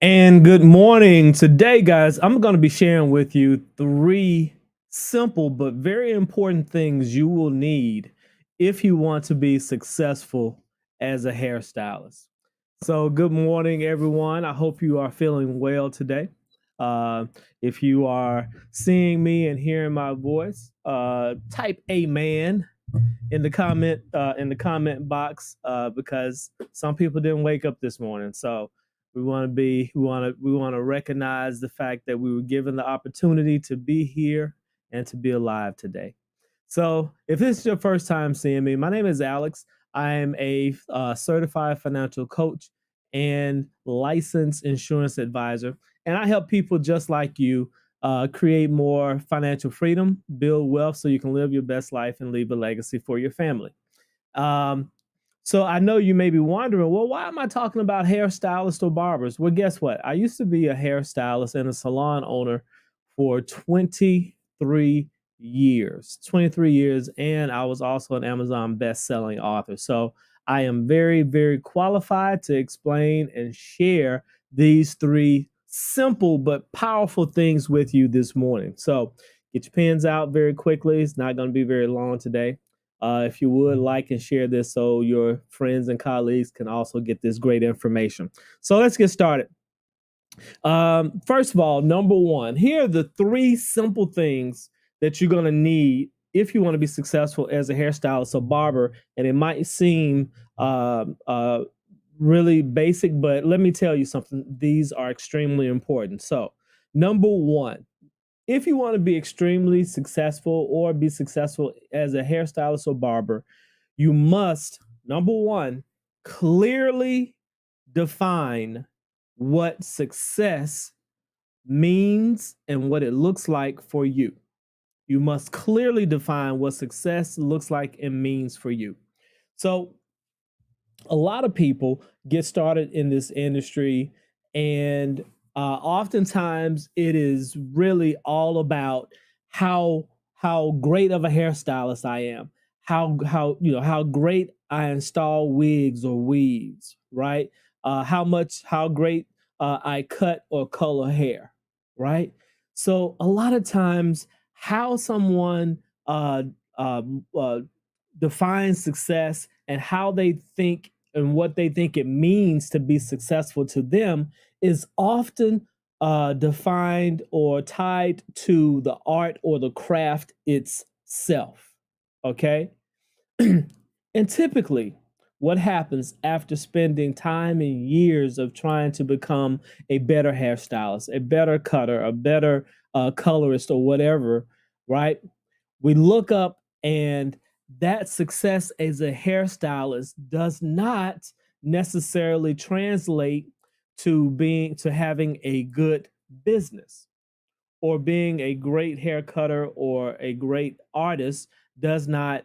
And good morning. Today, guys, I'm going to be sharing with you 3 simple but very important things you will need if you want to be successful as a hairstylist. So, good morning, everyone. I hope you are feeling well today. Uh, if you are seeing me and hearing my voice, type "Amen" in the comment box because some people didn't wake up this morning. So we want to recognize the fact that we were given the opportunity to be here and to be alive today. So if this is your first time seeing me, my name is Alex. I am a certified financial coach and licensed insurance advisor, and I help people just like you create more financial freedom, build wealth so you can live your best life and leave a legacy for your family. Um, so I know you may be wondering, well, why am I talking about hairstylists or barbers? Well, guess what? I used to be a hairstylist and a salon owner for 23 years. 23 years, and I was also an Amazon best-selling author. So I am very, very qualified to explain and share these 3 simple but powerful things with you this morning. So get your pens out very quickly. It's not going to be very long today. If you would like and share this so your friends and colleagues can also get this great information. So let's get started. First of all, number one, here are the 3 simple things that you're going to need if you want to be successful as a hairstylist or barber. And it might seem really basic, but let me tell you something. These are extremely important. So, number one, if you want to be extremely successful or be successful as a hairstylist or barber, you must, number one, clearly define what success means and what it looks like for you. You must clearly define what success looks like and means for you. So, a lot of people get started in this industry, and oftentimes it is really all about how great of a hairstylist I am, how great I install wigs or weaves, right? How great I cut or color hair, right? So a lot of times, how someone uh, uh, uh, defines success and how they think and what they think it means to be successful to them is often defined or tied to the art or the craft itself. Okay. And typically, what happens after spending time and years of trying to become a better hairstylist, a better cutter, a better colorist, or whatever, right? We look up, and that success as a hairstylist does not necessarily translate to having a good business, or being a great hair cutter or a great artist does not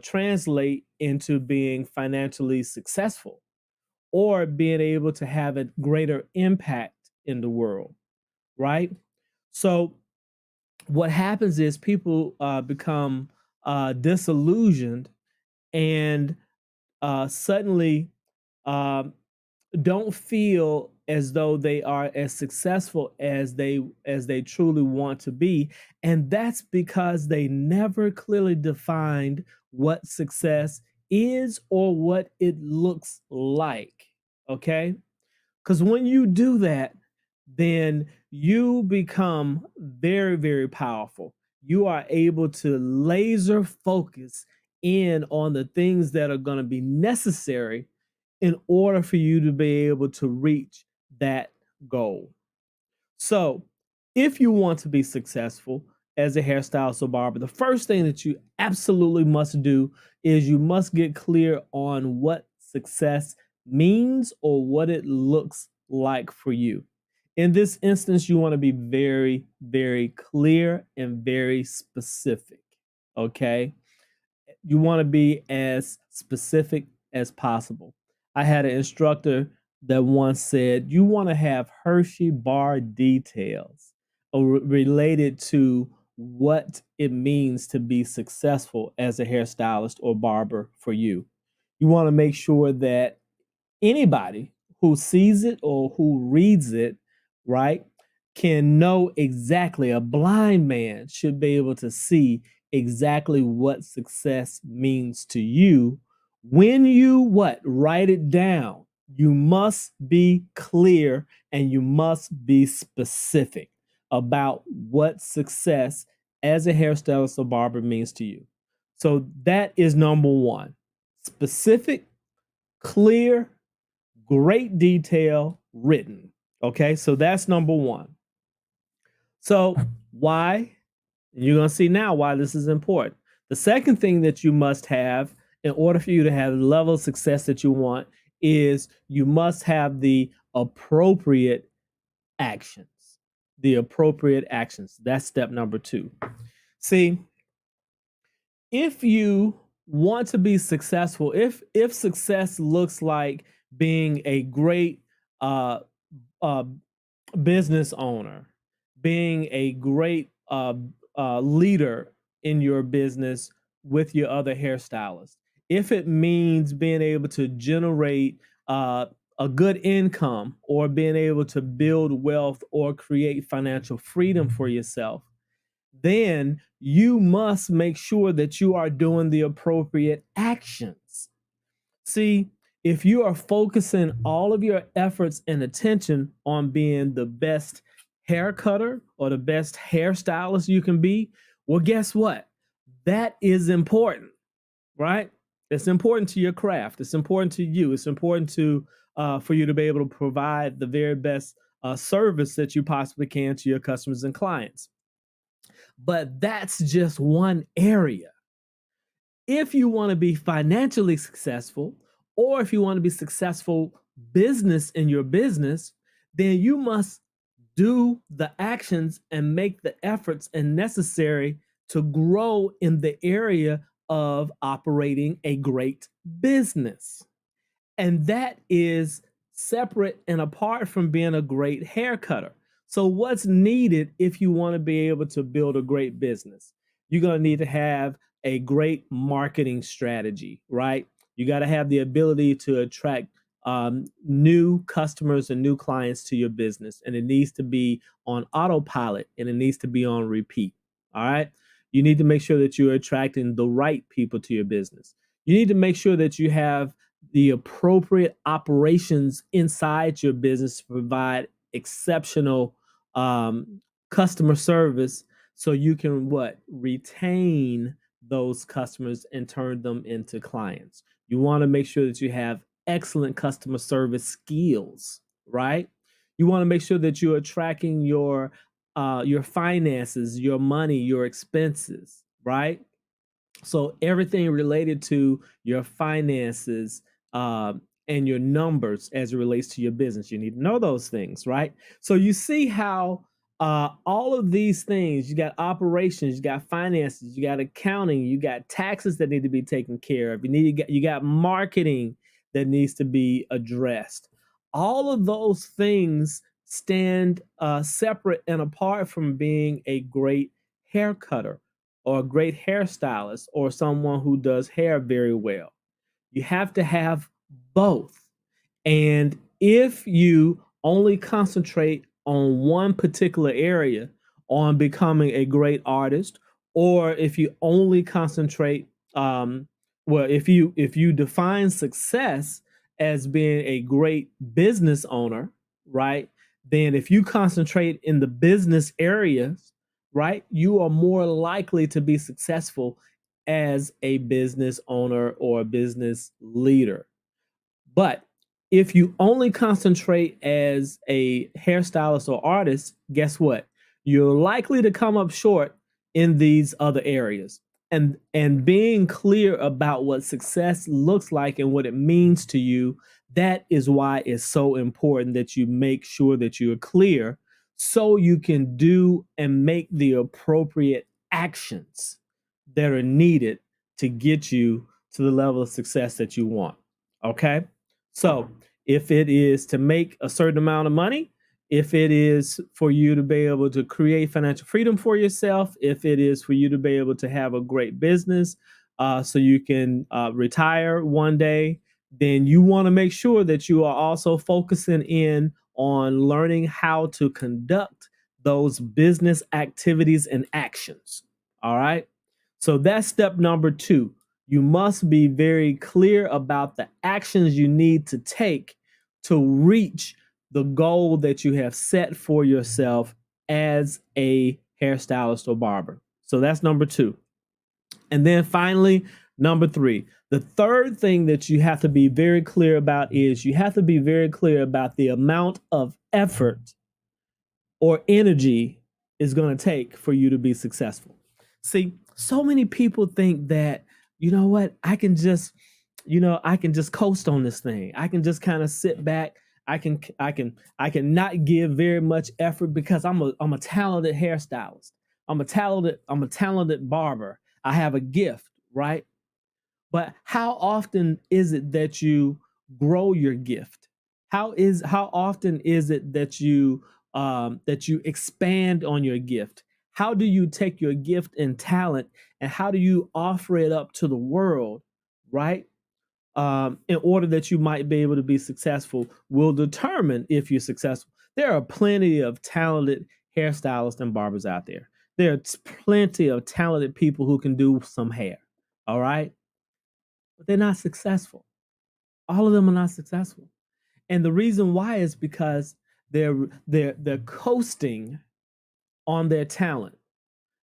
translate into being financially successful or being able to have a greater impact in the world, right? So what happens is people become disillusioned and suddenly um, don't feel as though they are as successful as they truly want to be, and that's because they never clearly defined what success is or what it looks like. Okay, because when you do that, then you become very, very powerful. You are able to laser focus in on the things that are going to be necessary in order for you to be able to reach that goal. So, if you want to be successful as a hairstylist or barber, the first thing that you absolutely must do is you must get clear on what success means or what it looks like for you. In this instance, you want to be very, very clear and very specific. Okay. You want to be as specific as possible. I had an instructor that once said, you want to have Hershey bar details related to what it means to be successful as a hairstylist or barber for you. You want to make sure that anybody who sees it or who reads it, right, can know exactly, a blind man should be able to see exactly what success means to you. When you what? Write it down. You must be clear and you must be specific about what success as a hairstylist or barber means to you. So that is number one. Specific, clear, great detail, written. Okay, so that's number one. So why? You're going to see now why this is important. The second thing that you must have in order for you to have the level of success that you want is you must have the appropriate actions. The appropriate actions. That's step number two. See, if you want to be successful, if success looks like being a great uh, uh, business owner, being a great leader in your business with your other hairstylists, if it means being able to generate a good income or being able to build wealth or create financial freedom for yourself, then you must make sure that you are doing the appropriate actions. See, if you are focusing all of your efforts and attention on being the best hair cutter or the best hairstylist you can be, well, guess what? That is important, right? It's important to your craft. It's important to you. It's important to for you to be able to provide the very best service that you possibly can to your customers and clients. But that's just one area. If you want to be financially successful, or if you want to be successful business in your business, then you must do the actions and make the efforts and necessary to grow in the area of operating a great business. And that is separate and apart from being a great hair cutter. So, what's needed if you want to be able to build a great business? You're going to need to have a great marketing strategy, right? You got to have the ability to attract new customers and new clients to your business. And it needs to be on autopilot and it needs to be on repeat. All right. You need to make sure that you're attracting the right people to your business. You need to make sure that you have the appropriate operations inside your business to provide exceptional customer service so you can what? Retain those customers and turn them into clients. You want to make sure that you have excellent customer service skills, right? You want to make sure that you're tracking your finances, your money, your expenses, right? So everything related to your finances and your numbers as it relates to your business, you need to know those things, right? So you see how all of these things, you got operations, you got finances, you got accounting, you got taxes that need to be taken care of. You got marketing that needs to be addressed. All of those things stand separate and apart from being a great hair cutter or a great hairstylist or someone who does hair very well. You have to have both. And if you only concentrate on one particular area, on becoming a great artist, or if you only concentrate, if you define success as being a great business owner, right? Then if you concentrate in the business areas, right, you are more likely to be successful as a business owner or a business leader. But if you only concentrate as a hairstylist or artist, guess what? You're likely to come up short in these other areas. And being clear about what success looks like and what it means to you, that is why it's so important that you make sure that you're clear so you can do and make the appropriate actions that are needed to get you to the level of success that you want. Okay? So, if it is to make a certain amount of money, if it is for you to be able to create financial freedom for yourself, if it is for you to be able to have a great business so you can retire one day, then you want to make sure that you are also focusing in on learning how to conduct those business activities and actions. All right. So that's step number 2. You must be very clear about the actions you need to take to reach the goal that you have set for yourself as a hairstylist or barber. So that's number 2. And then finally, number 3, the third thing that you have to be very clear about is you have to be very clear about the amount of effort or energy is going to take for you to be successful. See, so many people think that, you know what, I can just coast on this thing. I can just kind of sit back. I can not give very much effort because I'm a talented hairstylist. I'm a talented barber. I have a gift, right? But how often is it that you grow your gift? How often is it that you expand on your gift? How do you take your gift and talent and how do you offer it up to the world, right? In order that you might be able to be successful will determine if you're successful. There are plenty of talented hairstylists and barbers out there. There's plenty of talented people who can do some hair. All right. But they're not successful. All of them are not successful. And the reason why is because they're coasting on their talent.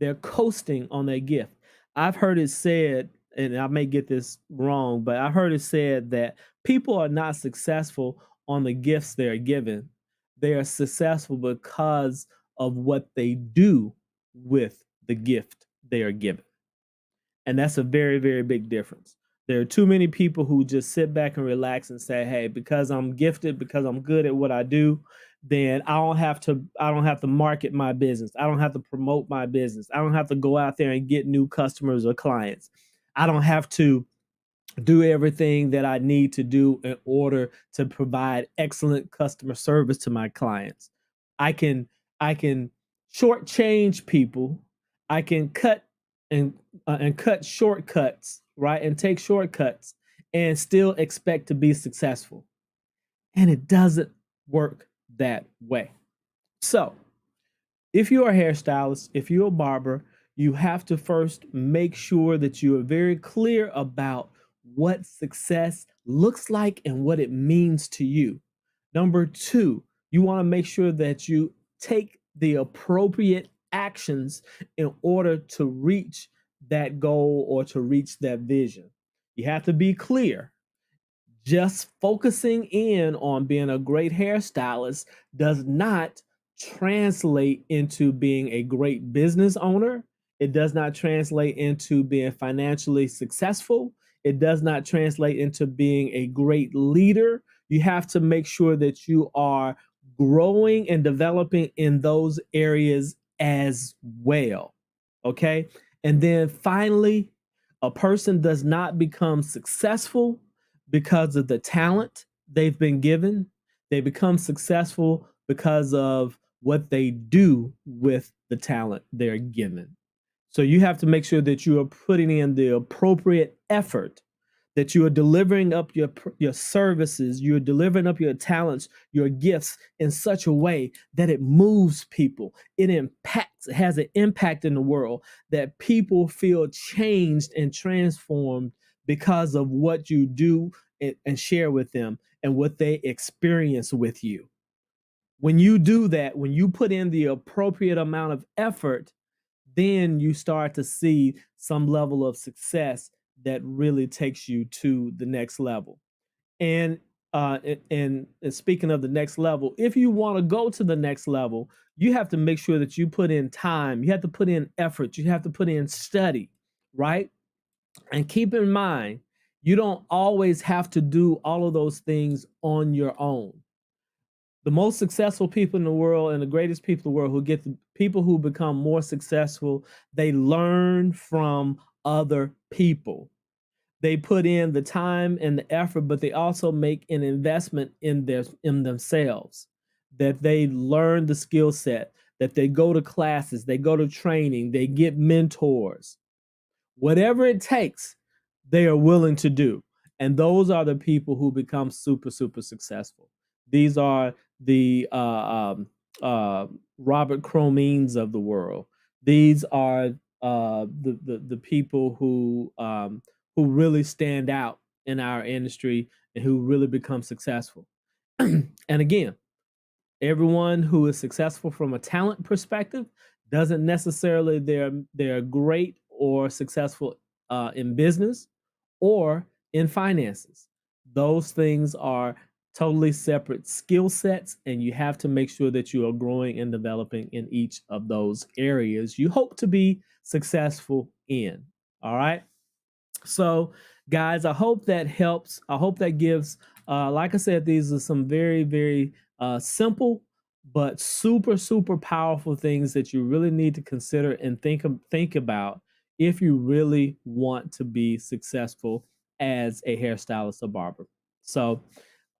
They're coasting on their gift. I've heard it said, and I may get this wrong, but I've heard it said that people are not successful on the gifts they're given. They are successful because of what they do with the gift they are given. And that's a very, very big difference. There are too many people who just sit back and relax and say, hey, because I'm gifted, because I'm good at what I do, then I don't have to market my business. I don't have to promote my business. I don't have to go out there and get new customers or clients. I don't have to do everything that I need to do in order to provide excellent customer service to my clients. I can shortchange people. I can cut shortcuts, right? And take shortcuts and still expect to be successful. And it doesn't work that way. So, if you're a hairstylist, if you're a barber, you have to first make sure that you are very clear about what success looks like and what it means to you. Number 2, you want to make sure that you take the appropriate actions in order to reach that goal or to reach that vision. You have to be clear. Just focusing in on being a great hairstylist does not translate into being a great business owner. It does not translate into being financially successful. It does not translate into being a great leader. You have to make sure that you are growing and developing in those areas as well. Okay. And then finally, a person does not become successful because of the talent they've been given. They become successful because of what they do with the talent they're given. So you have to make sure that you are putting in the appropriate effort, that you are delivering up your services, you're delivering up your talents, your gifts in such a way that it moves people. It has an impact in the world, that people feel changed and transformed because of what you do and share with them and what they experience with you. When you do that, when you put in the appropriate amount of effort, then you start to see some level of success that really takes you to the next level. And and speaking of the next level, if you want to go to the next level, you have to make sure that you put in time, you have to put in effort, you have to put in study, right? And keep in mind, you don't always have to do all of those things on your own. The most successful people in the world and the greatest people in the world, people who become more successful, they learn from other people. They put in the time and the effort, but they also make an investment in themselves, that they learn the skill set, that they go to classes, they go to training, they get mentors. Whatever it takes, they are willing to do. And those are the people who become super, super successful. These are the Robert Cromines of the world. These are the people who really stand out in our industry and who really become successful. And again, everyone who is successful from a talent perspective doesn't necessarily they're great or successful in business or in finances. Those things are totally separate skill sets, and you have to make sure that you are growing and developing in each of those areas you hope to be successful in. All right. So, guys, I hope that helps. I hope that gives, like I said, these are some very, very simple but super, super powerful things that you really need to consider and think about if you really want to be successful as a hairstylist or barber. So,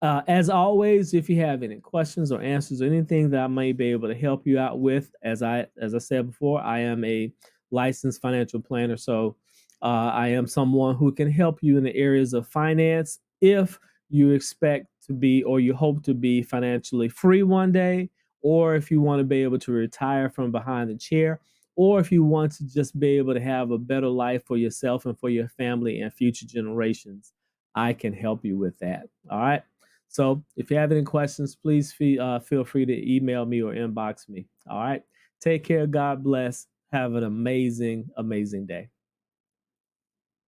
as always, if you have any questions or answers or anything that I may be able to help you out with, as I said before, I am a licensed financial planner. So I am someone who can help you in the areas of finance if you expect to be or you hope to be financially free one day, or if you want to be able to retire from behind the chair, or if you want to just be able to have a better life for yourself and for your family and future generations. I can help you with that. All right. So if you have any questions, please feel free to email me or inbox me. All right. Take care. God bless. Have an amazing, amazing day.